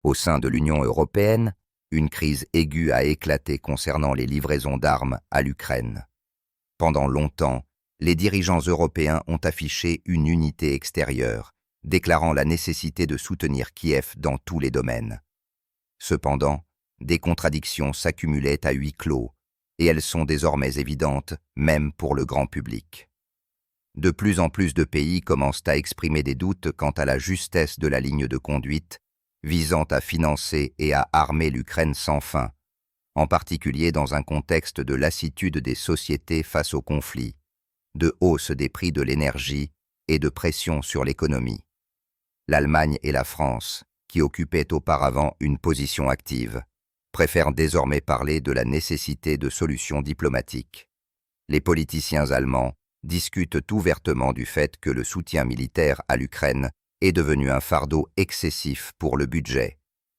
Au sein de l'Union européenne, une crise aiguë a éclaté concernant les livraisons d'armes à l'Ukraine. Pendant longtemps, les dirigeants européens ont affiché une unité extérieure, déclarant la nécessité de soutenir Kiev dans tous les domaines. Cependant, des contradictions s'accumulaient à huis clos, et elles sont désormais évidentes, même pour le grand public. De plus en plus de pays commencent à exprimer des doutes quant à la justesse de la ligne de conduite visant à financer et à armer l'Ukraine sans fin, en particulier dans un contexte de lassitude des sociétés face au conflit, de hausse des prix de l'énergie et de pression sur l'économie. L'Allemagne et la France, qui occupaient auparavant une position active, préfèrent désormais parler de la nécessité de solutions diplomatiques. Les politiciens allemands discutent ouvertement du fait que le soutien militaire à l'Ukraine est devenu un fardeau excessif pour le budget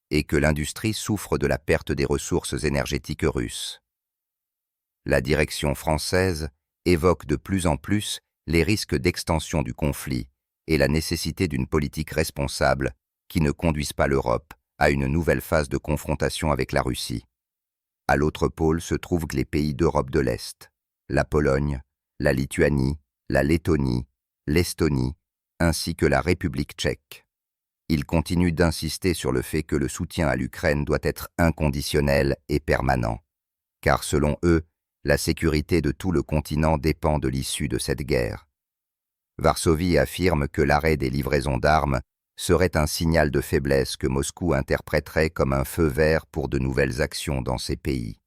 et que l'industrie souffre de la perte des ressources énergétiques russes. La direction française évoque de plus en plus les risques d'extension du conflit et la nécessité d'une politique responsable qui ne conduise pas l'Europe à une nouvelle phase de confrontation avec la Russie. À l'autre pôle se trouvent les pays d'Europe de l'Est, la Pologne, la Lituanie, la Lettonie, l'Estonie, ainsi que la République tchèque. Ils continuent d'insister sur le fait que le soutien à l'Ukraine doit être inconditionnel et permanent, car selon eux, la sécurité de tout le continent dépend de l'issue de cette guerre. Varsovie affirme que l'arrêt des livraisons d'armes serait un signal de faiblesse que Moscou interpréterait comme un feu vert pour de nouvelles actions dans ces pays.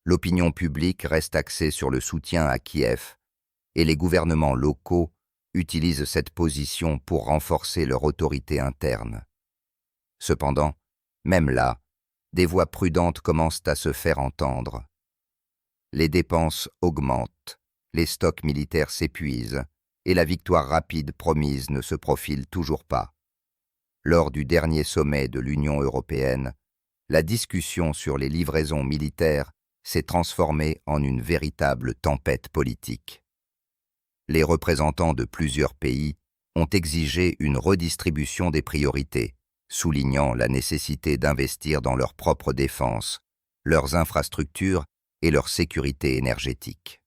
L'opinion publique reste axée sur le soutien à Kiev, et les gouvernements locaux utilisent cette position pour renforcer leur autorité interne. Cependant, même là, des voix prudentes commencent à se faire entendre. Les dépenses augmentent, les stocks militaires s'épuisent, et la victoire rapide promise ne se profile toujours pas. Lors du dernier sommet de l'Union européenne, la discussion sur les livraisons militaires s'est transformée en une véritable tempête politique. Les représentants de plusieurs pays ont exigé une redistribution des priorités, soulignant la nécessité d'investir dans leur propre défense, leurs infrastructures et leur sécurité énergétique.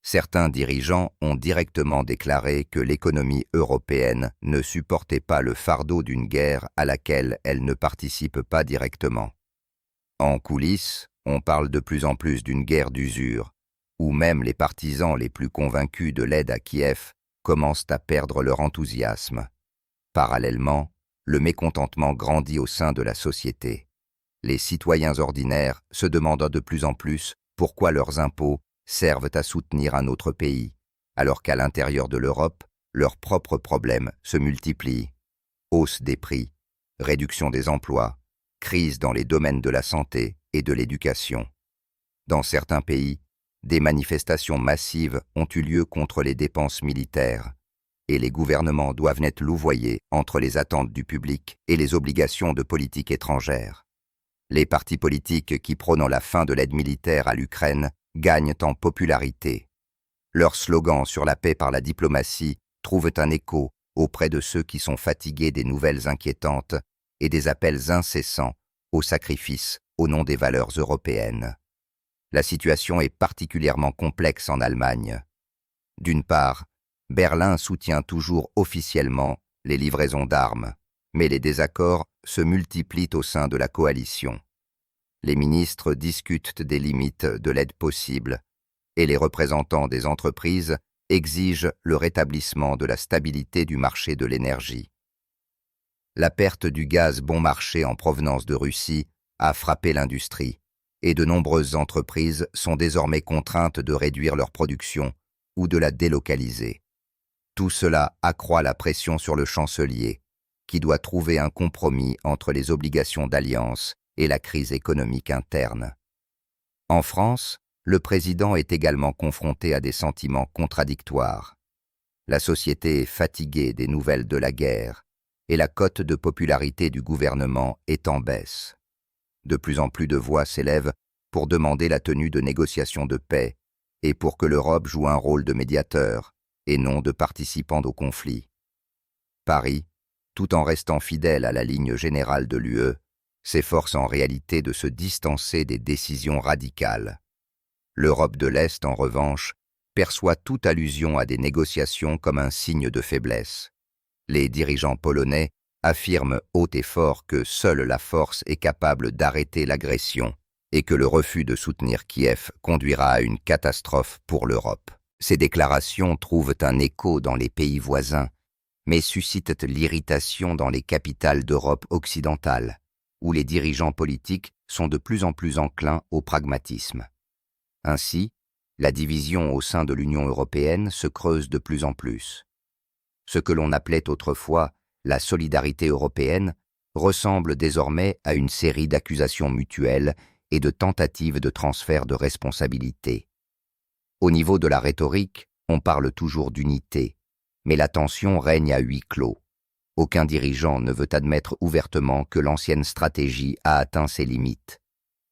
Certains dirigeants ont directement déclaré que l'économie européenne ne supportait pas le fardeau d'une guerre à laquelle elle ne participe pas directement. En coulisses, on parle de plus en plus d'une guerre d'usure, où même les partisans les plus convaincus de l'aide à Kiev commencent à perdre leur enthousiasme. Parallèlement, le mécontentement grandit au sein de la société. Les citoyens ordinaires se demandent de plus en plus pourquoi leurs impôts servent à soutenir un autre pays, alors qu'à l'intérieur de l'Europe, leurs propres problèmes se multiplient. Hausse des prix, réduction des emplois, crise dans les domaines de la santé et de l'éducation. Dans certains pays, des manifestations massives ont eu lieu contre les dépenses militaires, et les gouvernements doivent net louvoyer entre les attentes du public et les obligations de politique étrangère. Les partis politiques qui prônent la fin de l'aide militaire à l'Ukraine gagnent en popularité. Leurs slogans sur la paix par la diplomatie trouvent un écho auprès de ceux qui sont fatigués des nouvelles inquiétantes et des appels incessants au sacrifice au nom des valeurs européennes. La situation est particulièrement complexe en Allemagne. D'une part, Berlin soutient toujours officiellement les livraisons d'armes, mais les désaccords se multiplient au sein de la coalition. Les ministres discutent des limites de l'aide possible et les représentants des entreprises exigent le rétablissement de la stabilité du marché de l'énergie. La perte du gaz bon marché en provenance de Russie a frappé l'industrie et de nombreuses entreprises sont désormais contraintes de réduire leur production ou de la délocaliser. Tout cela accroît la pression sur le chancelier, qui doit trouver un compromis entre les obligations d'alliance et la crise économique interne. En France, le président est également confronté à des sentiments contradictoires. La société est fatiguée des nouvelles de la guerre et la cote de popularité du gouvernement est en baisse. De plus en plus de voix s'élèvent pour demander la tenue de négociations de paix et pour que l'Europe joue un rôle de médiateur et non de participant au conflit. Paris, tout en restant fidèle à la ligne générale de l'UE, s'efforce en réalité de se distancer des décisions radicales. L'Europe de l'Est, en revanche, perçoit toute allusion à des négociations comme un signe de faiblesse. Les dirigeants polonais affirment haut et fort que seule la force est capable d'arrêter l'agression et que le refus de soutenir Kiev conduira à une catastrophe pour l'Europe. Ces déclarations trouvent un écho dans les pays voisins, mais suscitent l'irritation dans les capitales d'Europe occidentale, où les dirigeants politiques sont de plus en plus enclins au pragmatisme. Ainsi, la division au sein de l'Union européenne se creuse de plus en plus. Ce que l'on appelait autrefois la solidarité européenne ressemble désormais à une série d'accusations mutuelles et de tentatives de transfert de responsabilité. Au niveau de la rhétorique, on parle toujours d'unité, mais la tension règne à huis clos. Aucun dirigeant ne veut admettre ouvertement que l'ancienne stratégie a atteint ses limites.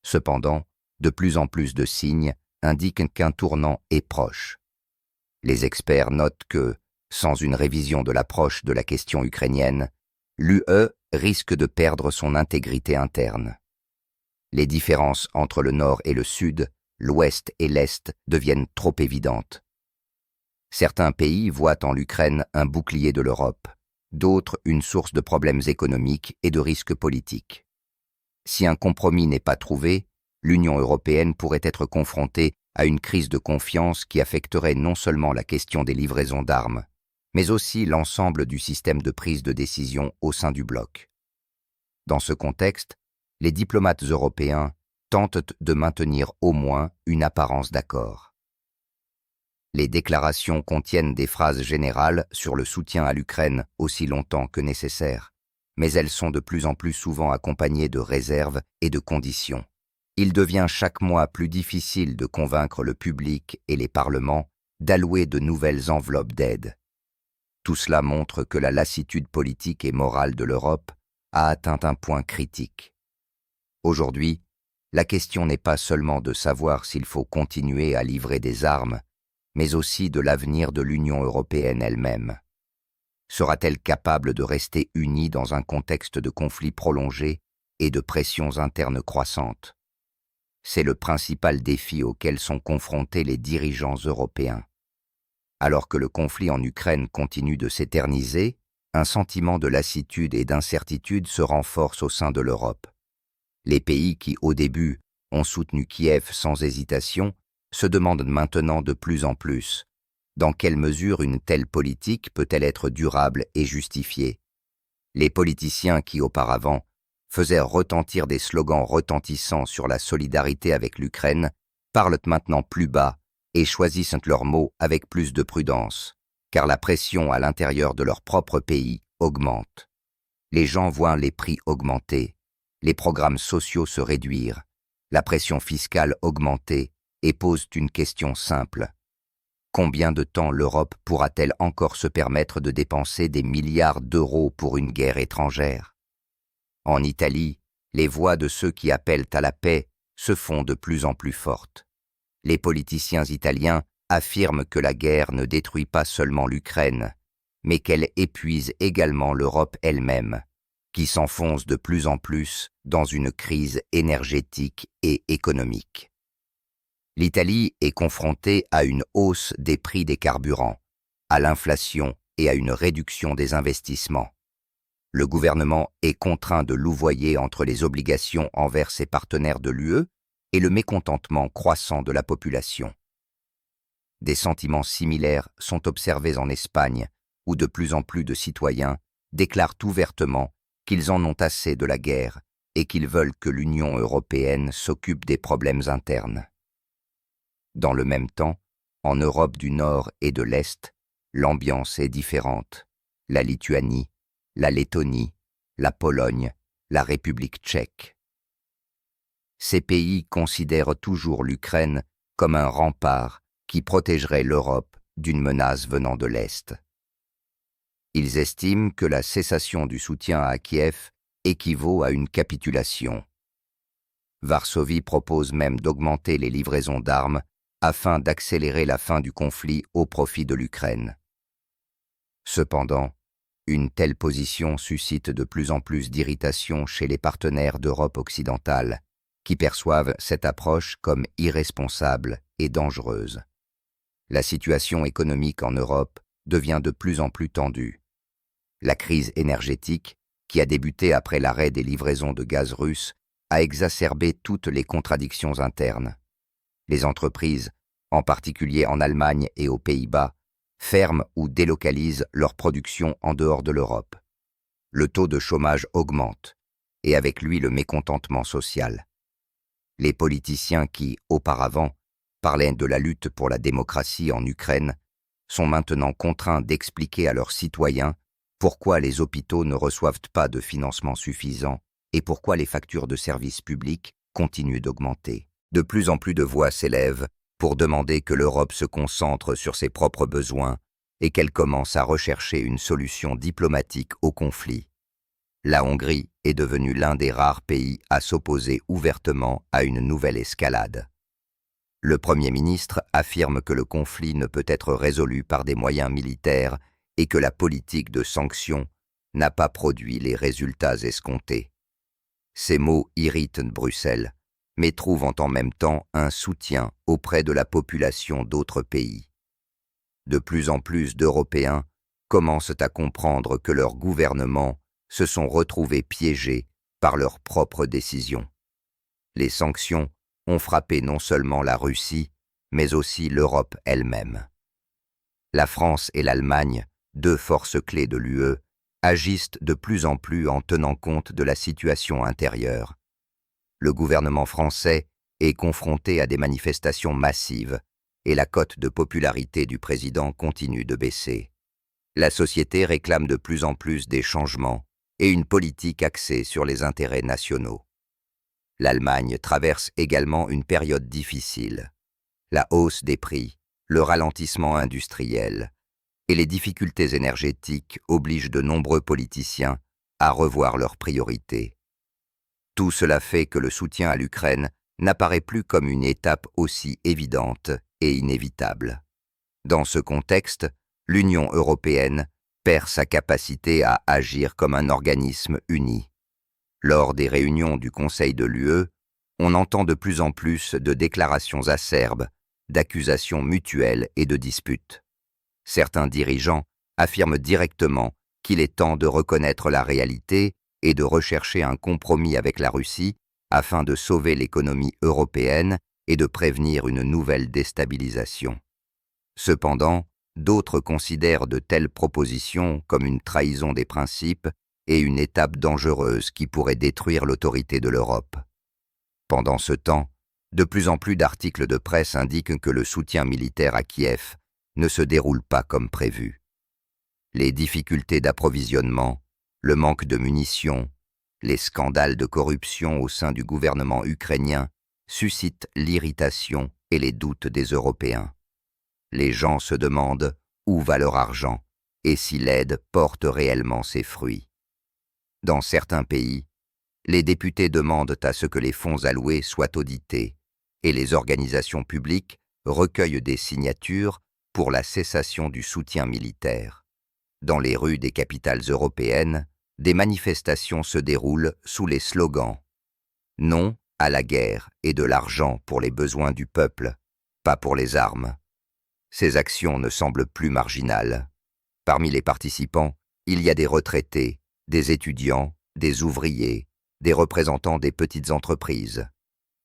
Cependant, de plus en plus de signes indiquent qu'un tournant est proche. Les experts notent que, sans une révision de l'approche de la question ukrainienne, l'UE risque de perdre son intégrité interne. Les différences entre le Nord et le Sud, l'Ouest et l'Est deviennent trop évidentes. Certains pays voient en l'Ukraine un bouclier de l'Europe, d'autres une source de problèmes économiques et de risques politiques. Si un compromis n'est pas trouvé, l'Union européenne pourrait être confrontée à une crise de confiance qui affecterait non seulement la question des livraisons d'armes, mais aussi l'ensemble du système de prise de décision au sein du bloc. Dans ce contexte, les diplomates européens tentent de maintenir au moins une apparence d'accord. Les déclarations contiennent des phrases générales sur le soutien à l'Ukraine aussi longtemps que nécessaire, mais elles sont de plus en plus souvent accompagnées de réserves et de conditions. Il devient chaque mois plus difficile de convaincre le public et les parlements d'allouer de nouvelles enveloppes d'aide. Tout cela montre que la lassitude politique et morale de l'Europe a atteint un point critique. Aujourd'hui, la question n'est pas seulement de savoir s'il faut continuer à livrer des armes, mais aussi de l'avenir de l'Union européenne elle-même. Sera-t-elle capable de rester unie dans un contexte de conflits prolongés et de pressions internes croissantes? C'est le principal défi auquel sont confrontés les dirigeants européens. Alors que le conflit en Ukraine continue de s'éterniser, un sentiment de lassitude et d'incertitude se renforce au sein de l'Europe. Les pays qui, au début, ont soutenu Kiev sans hésitation, se demandent maintenant de plus en plus dans quelle mesure une telle politique peut-elle être durable et justifiée. Les politiciens qui, auparavant, faisaient retentir des slogans retentissants sur la solidarité avec l'Ukraine parlent maintenant plus bas et choisissent leurs mots avec plus de prudence, car la pression à l'intérieur de leur propre pays augmente. Les gens voient les prix augmenter, les programmes sociaux se réduire, la pression fiscale augmenter et posent une question simple. Combien de temps l'Europe pourra-t-elle encore se permettre de dépenser des milliards d'euros pour une guerre étrangère? En Italie, les voix de ceux qui appellent à la paix se font de plus en plus fortes. Les politiciens italiens affirment que la guerre ne détruit pas seulement l'Ukraine, mais qu'elle épuise également l'Europe elle-même, qui s'enfonce de plus en plus dans une crise énergétique et économique. L'Italie est confrontée à une hausse des prix des carburants, à l'inflation et à une réduction des investissements. Le gouvernement est contraint de louvoyer entre les obligations envers ses partenaires de l'UE et le mécontentement croissant de la population. Des sentiments similaires sont observés en Espagne, où de plus en plus de citoyens déclarent ouvertement qu'ils en ont assez de la guerre et qu'ils veulent que l'Union européenne s'occupe des problèmes internes. Dans le même temps, en Europe du Nord et de l'Est, l'ambiance est différente. La Lituanie, la Lettonie, la Pologne, la République tchèque. Ces pays considèrent toujours l'Ukraine comme un rempart qui protégerait l'Europe d'une menace venant de l'Est. Ils estiment que la cessation du soutien à Kiev équivaut à une capitulation. Varsovie propose même d'augmenter les livraisons d'armes afin d'accélérer la fin du conflit au profit de l'Ukraine. Cependant, Une telle position suscite de plus en plus d'irritation chez les partenaires d'Europe occidentale, qui perçoivent cette approche comme irresponsable et dangereuse. La situation économique en Europe devient de plus en plus tendue. La crise énergétique, qui a débuté après l'arrêt des livraisons de gaz russe, a exacerbé toutes les contradictions internes. Les entreprises, en particulier en Allemagne et aux Pays-Bas, ferment ou délocalisent leur production en dehors de l'Europe. Le taux de chômage augmente, et avec lui le mécontentement social. Les politiciens qui, auparavant, parlaient de la lutte pour la démocratie en Ukraine, sont maintenant contraints d'expliquer à leurs citoyens pourquoi les hôpitaux ne reçoivent pas de financement suffisant et pourquoi les factures de services publics continuent d'augmenter. De plus en plus de voix s'élèvent pour demander que l'Europe se concentre sur ses propres besoins et qu'elle commence à rechercher une solution diplomatique au conflit. La Hongrie est devenue l'un des rares pays à s'opposer ouvertement à une nouvelle escalade. Le Premier ministre affirme que le conflit ne peut être résolu par des moyens militaires et que la politique de sanctions n'a pas produit les résultats escomptés. Ces mots irritent Bruxelles, mais trouvent en même temps un soutien auprès de la population d'autres pays. De plus en plus d'Européens commencent à comprendre que leurs gouvernements se sont retrouvés piégés par leurs propres décisions. Les sanctions ont frappé non seulement la Russie, mais aussi l'Europe elle-même. La France et l'Allemagne, deux forces clés de l'UE, agissent de plus en plus en tenant compte de la situation intérieure. Le gouvernement français est confronté à des manifestations massives et la cote de popularité du président continue de baisser. La société réclame de plus en plus des changements et une politique axée sur les intérêts nationaux. L'Allemagne traverse également une période difficile. La hausse des prix, le ralentissement industriel et les difficultés énergétiques obligent de nombreux politiciens à revoir leurs priorités. Tout cela fait que le soutien à l'Ukraine n'apparaît plus comme une étape aussi évidente et inévitable. Dans ce contexte, l'Union européenne perd sa capacité à agir comme un organisme uni. Lors des réunions du Conseil de l'UE, on entend de plus en plus de déclarations acerbes, d'accusations mutuelles et de disputes. Certains dirigeants affirment directement qu'il est temps de reconnaître la réalité et de rechercher un compromis avec la Russie afin de sauver l'économie européenne et de prévenir une nouvelle déstabilisation. Cependant, d'autres considèrent de telles propositions comme une trahison des principes et une étape dangereuse qui pourrait détruire l'autorité de l'Europe. Pendant ce temps, de plus en plus d'articles de presse indiquent que le soutien militaire à Kiev ne se déroule pas comme prévu. Les difficultés d'approvisionnement, le manque de munitions, les scandales de corruption au sein du gouvernement ukrainien suscitent l'irritation et les doutes des Européens. Les gens se demandent où va leur argent et si l'aide porte réellement ses fruits. Dans certains pays, les députés demandent à ce que les fonds alloués soient audités et les organisations publiques recueillent des signatures pour la cessation du soutien militaire. Dans les rues des capitales européennes, des manifestations se déroulent sous les slogans « Non à la guerre et de l'argent pour les besoins du peuple, pas pour les armes ». Ces actions ne semblent plus marginales. Parmi les participants, il y a des retraités, des étudiants, des ouvriers, des représentants des petites entreprises.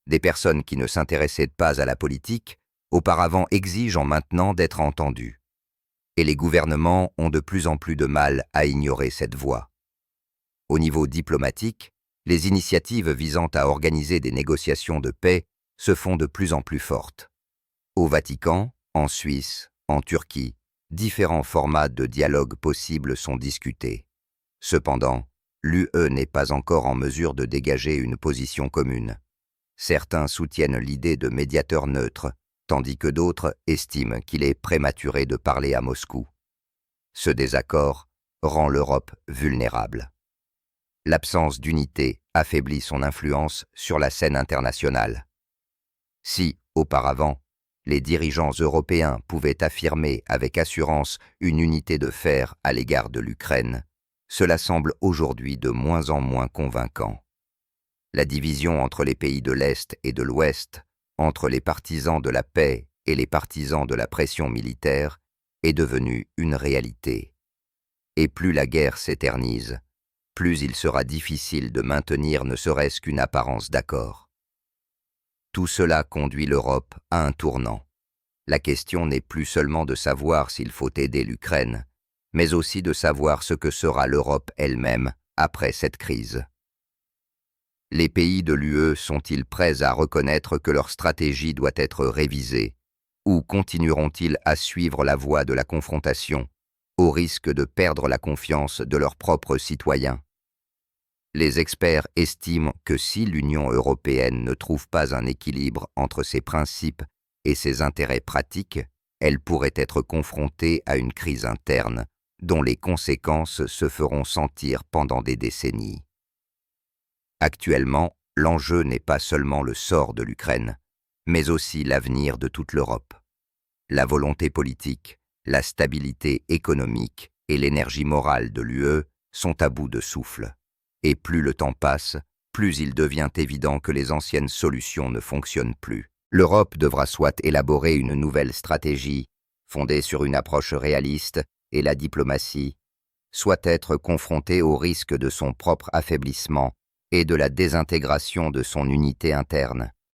Des personnes qui ne s'intéressaient pas à la politique, auparavant exigent maintenant d'être entendues. Et les gouvernements ont de plus en plus de mal à ignorer cette voix. Au niveau diplomatique, les initiatives visant à organiser des négociations de paix se font de plus en plus fortes. Au Vatican, en Suisse, en Turquie, différents formats de dialogue possibles sont discutés. Cependant, l'UE n'est pas encore en mesure de dégager une position commune. Certains soutiennent l'idée de médiateur neutre, tandis que d'autres estiment qu'il est prématuré de parler à Moscou. Ce désaccord rend l'Europe vulnérable. L'absence d'unité affaiblit son influence sur la scène internationale. Si, auparavant, les dirigeants européens pouvaient affirmer avec assurance une unité de fer à l'égard de l'Ukraine, cela semble aujourd'hui de moins en moins convaincant. La division entre les pays de l'Est et de l'Ouest, entre les partisans de la paix et les partisans de la pression militaire, est devenue une réalité. Et plus la guerre s'éternise, plus il sera difficile de maintenir ne serait-ce qu'une apparence d'accord. Tout cela conduit l'Europe à un tournant. La question n'est plus seulement de savoir s'il faut aider l'Ukraine, mais aussi de savoir ce que sera l'Europe elle-même après cette crise. Les pays de l'UE sont-ils prêts à reconnaître que leur stratégie doit être révisée, ou continueront-ils à suivre la voie de la confrontation, au risque de perdre la confiance de leurs propres citoyens? Les experts estiment que si l'Union européenne ne trouve pas un équilibre entre ses principes et ses intérêts pratiques, elle pourrait être confrontée à une crise interne, dont les conséquences se feront sentir pendant des décennies. Actuellement, l'enjeu n'est pas seulement le sort de l'Ukraine, mais aussi l'avenir de toute l'Europe. La volonté politique, la stabilité économique et l'énergie morale de l'UE sont à bout de souffle. Et plus le temps passe, plus il devient évident que les anciennes solutions ne fonctionnent plus. L'Europe devra soit élaborer une nouvelle stratégie, fondée sur une approche réaliste et la diplomatie, soit être confrontée au risque de son propre affaiblissement et de la désintégration de son unité interne.